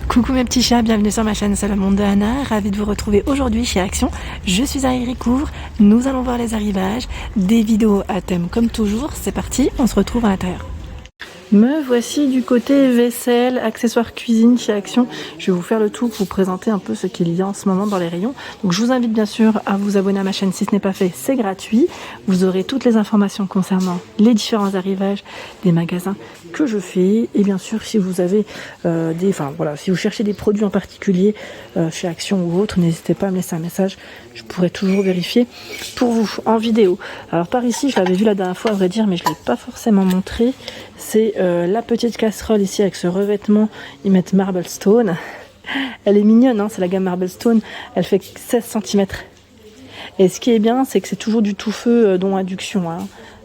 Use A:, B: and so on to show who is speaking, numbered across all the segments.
A: Coucou mes petits chats, bienvenue sur ma chaîne Salomon de Anna, ravie de vous retrouver aujourd'hui chez Action. Je suis Ariel Ricouvre, nous allons voir les arrivages, des vidéos à thème comme toujours, c'est parti, on se retrouve à l'intérieur. Me voici du côté vaisselle, accessoires cuisine chez Action. Je vais vous faire le tour pour vous présenter un peu ce qu'il y a en ce moment dans les rayons. Donc je vous invite bien sûr à vous abonner à ma chaîne si ce n'est pas fait, c'est gratuit. Vous aurez toutes les informations concernant les différents arrivages des magasins que je fais. Et bien sûr si vous avez si vous cherchez des produits en particulier chez Action ou autre, n'hésitez pas à me laisser un message. Je pourrai toujours vérifier pour vous en vidéo. Alors par ici, je l'avais vu la dernière fois à vrai dire, mais je ne l'ai pas forcément montré. C'est la petite casserole ici avec ce revêtement, ils mettent Marble Stone. Elle est mignonne, hein, c'est la gamme Marble Stone, elle fait 16 cm. Et ce qui est bien, c'est que c'est toujours du tout feu dont induction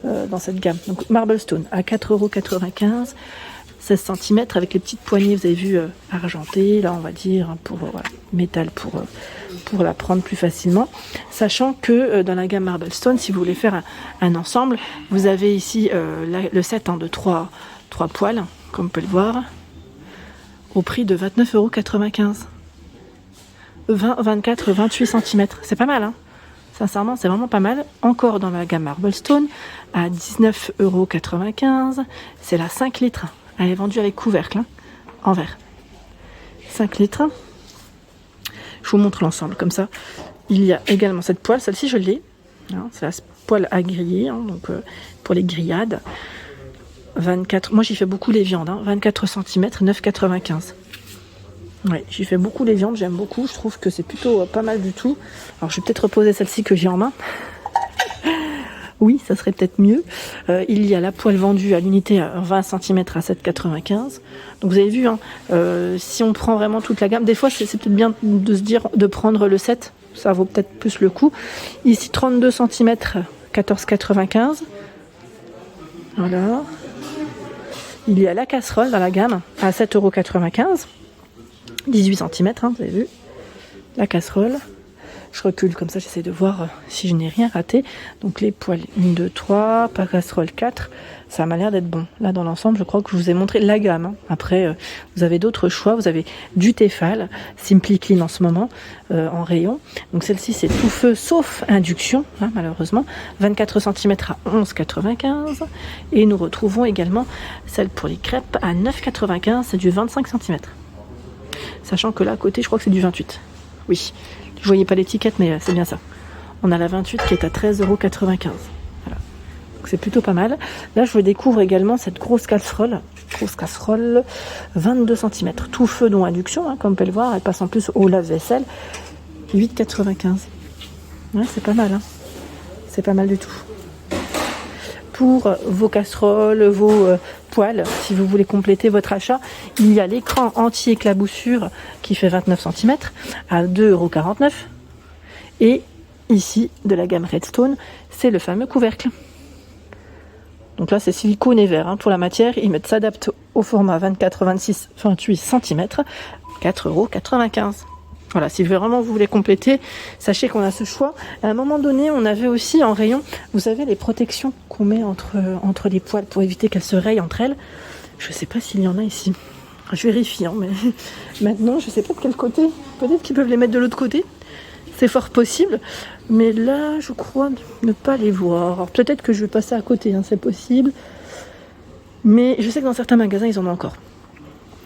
A: dans cette gamme. Donc Marble Stone à 4,95 €, 16 cm avec les petites poignées, vous avez vu, argentées, là on va dire, pour métal pour la prendre plus facilement. Sachant que dans la gamme Marble Stone, si vous voulez faire un ensemble, vous avez ici le set de 3 poils, comme vous pouvez le voir, au prix de 29,95 €. 20, 24, 28 cm. C'est pas mal, hein. Sincèrement, c'est vraiment pas mal. Encore dans la gamme Marble Stone, à 19,95 €. C'est la 5 litres. Elle est vendue avec couvercle, en verre. 5 litres. Je vous montre l'ensemble, comme ça. Il y a également cette poêle. Celle-ci, je l'ai. C'est la poêle à griller, donc pour les grillades. 24. Moi, j'y fais beaucoup les viandes. 24 cm, 9,95 €. Ouais, j'y fais beaucoup les viandes. J'aime beaucoup. Je trouve que c'est plutôt pas mal du tout. Alors, je vais peut-être reposer celle-ci que j'ai en main. Oui, ça serait peut-être mieux. Il y a la poêle vendue à l'unité à 20 cm à 7,95 €. Donc vous avez vu, si on prend vraiment toute la gamme, des fois c'est peut-être bien de se dire de prendre le set, ça vaut peut-être plus le coup. Ici 32 cm, 14,95 €. Voilà. Il y a la casserole dans la gamme à 7,95 €. 18 cm, vous avez vu. La casserole. Je recule comme ça, j'essaie de voir si je n'ai rien raté. Donc les poêles 1, 2, 3, par casserole 4. Ça m'a l'air d'être bon. Là dans l'ensemble, je crois que je vous ai montré la gamme. Après, vous avez d'autres choix. Vous avez du Tefal, Simply Clean en ce moment, en rayon. Donc celle-ci, c'est tout feu sauf induction, malheureusement. 24 cm à 11,95 €. Et nous retrouvons également celle pour les crêpes à 9,95 €. C'est du 25 cm. Sachant que là, à côté, je crois que c'est du 28. Oui. Je voyais pas l'étiquette, mais c'est bien ça. On a la 28 qui est à 13,95 €. Voilà. Donc c'est plutôt pas mal. Là, je découvre également cette grosse casserole. 22 cm. Tout feu dont induction, comme on peut le voir. Elle passe en plus au lave-vaisselle. 8,95 €. Ouais, c'est pas mal. C'est pas mal du tout. Pour vos casseroles, vos poêles, si vous voulez compléter votre achat, il y a l'écran anti-éclaboussure qui fait 29 cm à 2,49 €. Et ici, de la gamme Redstone, c'est le fameux couvercle. Donc là, c'est silicone et verre. Pour la matière, ils s'adaptent au format 24, 26, 28 cm, 4,95 €. Voilà, si vraiment vous voulez compléter, sachez qu'on a ce choix. À un moment donné, on avait aussi en rayon, vous savez, les protections qu'on met entre les poêles pour éviter qu'elles se rayent entre elles. Je ne sais pas s'il y en a ici. Je vérifie, mais maintenant, je ne sais pas de quel côté. Peut-être qu'ils peuvent les mettre de l'autre côté. C'est fort possible. Mais là, je crois ne pas les voir. Alors peut-être que je vais passer à côté, c'est possible. Mais je sais que dans certains magasins, ils en ont encore.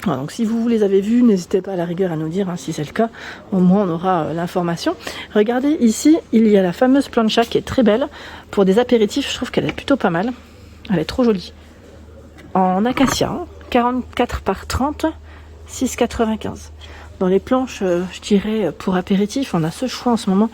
A: Voilà, donc si vous les avez vus, n'hésitez pas à la rigueur à nous dire si c'est le cas, au moins on aura l'information. Regardez ici, il y a la fameuse plancha qui est très belle. Pour des apéritifs, je trouve qu'elle est plutôt pas mal. Elle est trop jolie. En acacia, 44 par 30, 6,95 €. Dans les planches, je dirais, pour apéritif, on a ce choix en ce moment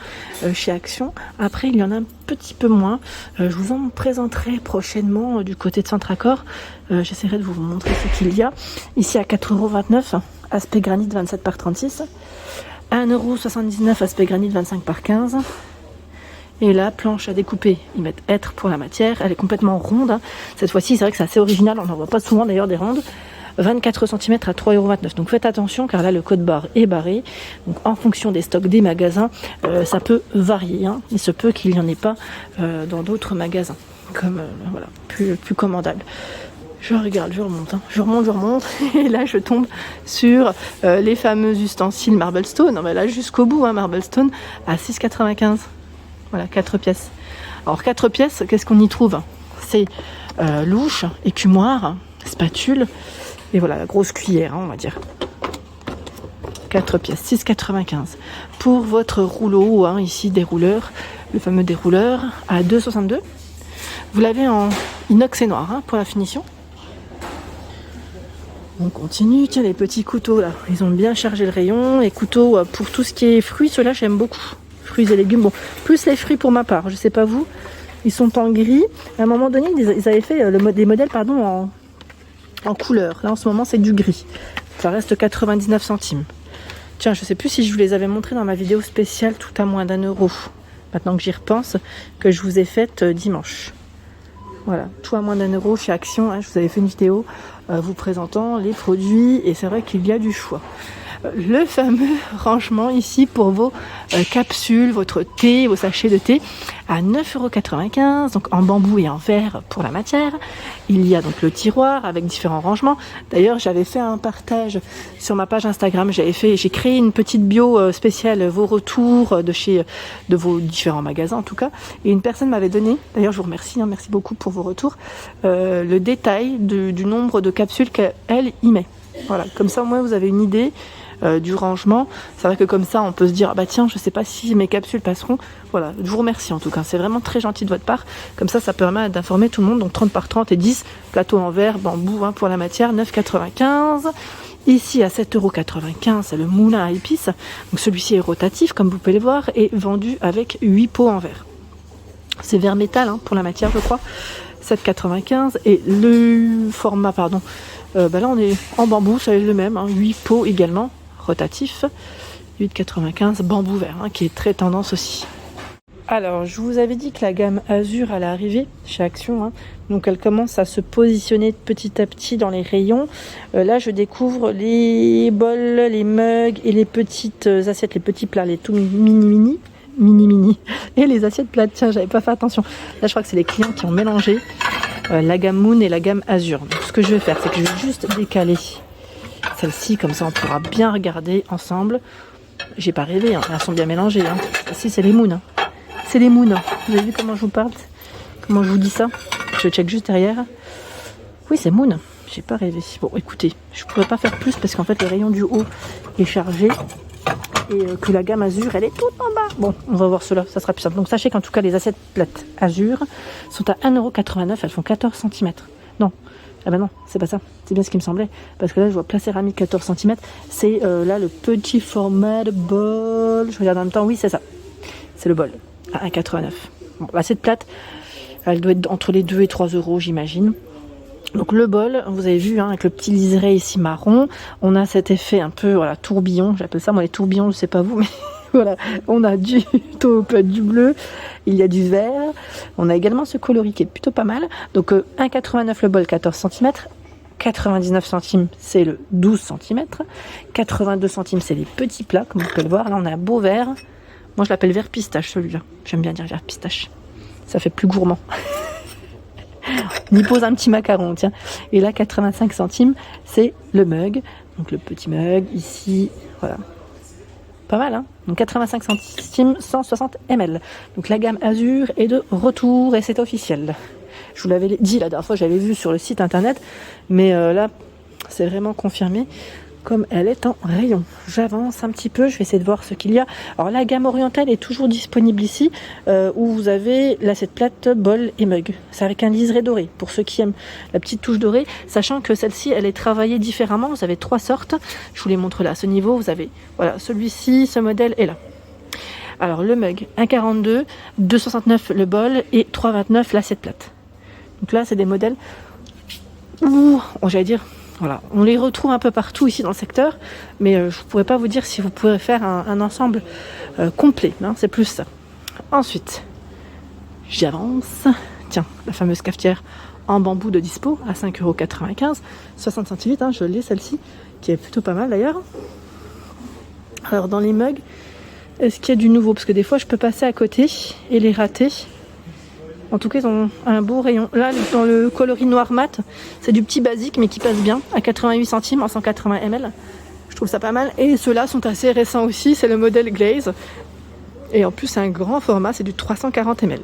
A: chez Action. Après, il y en a un petit peu moins. Je vous en présenterai prochainement du côté de Centracor. J'essaierai de vous montrer ce qu'il y a. Ici, à 4,29 €, aspect granit 27 par 36. 1,79 €, aspect granit 25 par 15. Et la planche à découper, ils mettent être pour la matière. Elle est complètement ronde. Cette fois-ci, c'est vrai que c'est assez original. On n'en voit pas souvent d'ailleurs des rondes. 24 cm à 3,29 €. Donc faites attention car là le code barre est barré. Donc en fonction des stocks des magasins, ça peut varier. Il se peut qu'il n'y en ait pas dans d'autres magasins, comme plus commandable. Je regarde, je remonte, je remonte, et là je tombe sur les fameux ustensiles Marblestone. Non mais là jusqu'au bout, Marblestone à 6,95. Voilà, 4 pièces. Alors 4 pièces, qu'est-ce qu'on y trouve? C'est louche, écumoire, spatule, et voilà, la grosse cuillère, on va dire. 4 pièces, 6,95. Pour votre rouleau, ici dérouleur, le fameux dérouleur à 2,62. Vous l'avez en inox et noir pour la finition. On continue, tiens les petits couteaux là, ils ont bien chargé le rayon. Les couteaux pour tout ce qui est fruits, ceux-là j'aime beaucoup. Fruits et légumes, bon, plus les fruits pour ma part, je sais pas vous. Ils sont en gris. À un moment donné, ils avaient fait des modèles en couleur. Là en ce moment c'est du gris. Ça reste 99 centimes. Tiens, je sais plus si je vous les avais montrés dans ma vidéo spéciale tout à moins d'1 €. Maintenant que j'y repense, que je vous ai faite dimanche. Voilà, tout à moins d'1 € chez Action. Je vous avais fait une vidéo vous présentant les produits et c'est vrai qu'il y a du choix. Le fameux rangement ici pour vos capsules, votre thé, vos sachets de thé à 9,95 €, donc en bambou et en verre pour la matière. Il y a donc le tiroir avec différents rangements. D'ailleurs, j'avais fait un partage sur ma page Instagram. J'ai créé une petite bio spéciale vos retours de vos différents magasins en tout cas. Et une personne m'avait donné, d'ailleurs je vous remercie, merci beaucoup pour vos retours, le détail du nombre de capsules qu'elle y met. Voilà, comme ça au moins vous avez une idée du rangement. C'est vrai que comme ça on peut se dire tiens, je sais pas si mes capsules passeront. Voilà, je vous remercie en tout cas, c'est vraiment très gentil de votre part. Comme ça permet d'informer tout le monde. Donc 30 par 30 et 10, plateau en verre, bambou pour la matière, 9,95 €. Ici à 7,95 €, c'est le moulin à épices. Donc celui-ci est rotatif comme vous pouvez le voir et vendu avec 8 pots en verre. C'est verre métal pour la matière je crois. 7,95 € et le format là on est en bambou, ça est le même, 8 pots également, rotatif, 8,95 € bambou vert, qui est très tendance aussi. Alors je vous avais dit que la gamme Azur allait arriver chez Action, donc elle commence à se positionner petit à petit dans les rayons. Là je découvre les bols, les mugs et les petites assiettes, les petits plats, les tout mini et les assiettes plates. Tiens, j'avais pas fait attention. Là je crois que c'est les clients qui ont mélangé la gamme Moon et la gamme Azur. Donc ce que je vais faire, c'est que je vais juste décaler celle-ci, comme ça on pourra bien regarder ensemble. J'ai pas rêvé, elles sont bien mélangées. Ici c'est les Moon. C'est les Moon. Vous avez vu comment je vous parle? Comment je vous dis ça? Je check juste derrière. Oui, c'est Moon. J'ai pas rêvé. Bon, écoutez, je pourrais pas faire plus parce qu'en fait le rayon du haut est chargé. Et que la gamme Azur elle est toute en bas. Bon, on va voir cela, ça sera plus simple. Donc sachez qu'en tout cas les assiettes plates Azur sont à 1,89 €, elles font 14 cm. Non, non, c'est pas ça, c'est bien ce qui me semblait. Parce que là je vois plat céramique 14 cm, c'est là le petit format de bol. Je regarde en même temps, oui c'est ça, c'est le bol à 1,89 €. Bon, l'assiette plate, elle doit être entre les 2 et 3 € j'imagine. Donc le bol, vous avez vu avec le petit liseré ici marron, on a cet effet un peu tourbillon, j'appelle ça moi les tourbillons, je sais pas vous, mais voilà, on a du taupe, du bleu, il y a du vert, on a également ce coloris qui est plutôt pas mal. Donc 1,89 € le bol, 14 cm, 99 centimes c'est le 12 cm, 82 centimes c'est les petits plats comme vous pouvez le voir. Là on a un beau vert, moi je l'appelle vert pistache celui-là, j'aime bien dire vert pistache, ça fait plus gourmand. On y pose un petit macaron, tiens. Et là, 85 centimes, c'est le mug. Donc le petit mug, ici, voilà. Pas mal, Donc 85 centimes, 160 ml. Donc la gamme Azur est de retour et c'est officiel. Je vous l'avais dit la dernière fois, j'avais vu sur le site internet. Mais là, c'est vraiment confirmé. Comme elle est en rayon. J'avance un petit peu, je vais essayer de voir ce qu'il y a. Alors la gamme orientale est toujours disponible ici, où vous avez l'assiette plate, bol et mug. C'est avec un liseré doré, pour ceux qui aiment la petite touche dorée, sachant que celle-ci, elle est travaillée différemment. Vous avez 3 sortes, je vous les montre là. À ce niveau, vous avez celui-ci, ce modèle est là. Alors le mug, 1,42, 2,69 le bol et 3,29 l'assiette plate. Donc là, c'est des modèles où, j'allais dire, voilà, on les retrouve un peu partout ici dans le secteur, mais je ne pourrais pas vous dire si vous pourrez faire un ensemble complet, c'est plus ça. Ensuite, j'avance. Tiens, la fameuse cafetière en bambou de dispo à 5,95 €, 60 centilitres, je l'ai celle-ci, qui est plutôt pas mal d'ailleurs. Alors dans les mugs, est-ce qu'il y a du nouveau? Parce que des fois je peux passer à côté et les rater. En tout cas, ils ont un beau rayon. Là, dans le coloris noir mat, c'est du petit basique, mais qui passe bien, à 88 centimes en 180 ml. Je trouve ça pas mal. Et ceux-là sont assez récents aussi, c'est le modèle Glaze. Et en plus, c'est un grand format, c'est du 340 ml.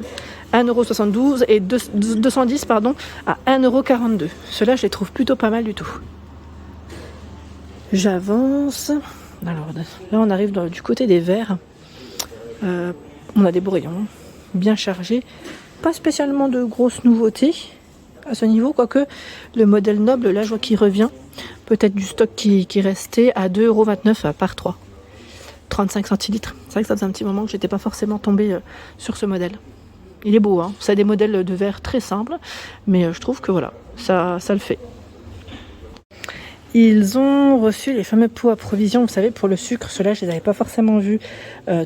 A: 1,72€ et 210 pardon, à 1,42€. Ceux-là, je les trouve plutôt pas mal du tout. J'avance. Alors là, on arrive du côté des verres. On a des beaux rayons, bien chargés. Pas spécialement de grosses nouveautés à ce niveau, quoique le modèle noble, là, je vois qu'il revient. Peut-être du stock qui restait à 2,29€ par 3. 35 centilitres. C'est vrai que ça faisait un petit moment que j'étais pas forcément tombée sur ce modèle. Il est beau, hein. C'est des modèles de verre très simples, mais je trouve que voilà, ça le fait. Ils ont reçu les fameux pots à provision, vous savez, pour le sucre. Ceux-là, je les avais pas forcément vus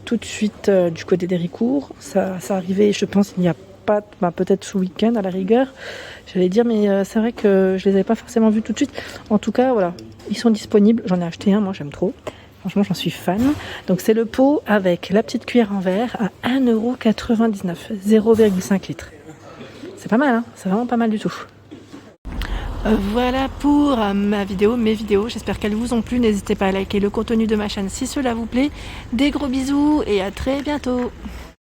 A: tout de suite du côté d'Héricourt. Ça arrivait, je pense, il n'y a pas, peut-être ce week-end à la rigueur, j'allais dire, mais c'est vrai que je les avais pas forcément vus tout de suite. En tout cas, voilà, ils sont disponibles. J'en ai acheté un, moi j'aime trop. Franchement, j'en suis fan. Donc c'est le pot avec la petite cuillère en verre à 1,99€, 0,5 litres. C'est pas mal, hein, c'est vraiment pas mal du tout. Voilà pour mes vidéos, j'espère qu'elles vous ont plu. N'hésitez pas à liker le contenu de ma chaîne si cela vous plaît. Des gros bisous et à très bientôt.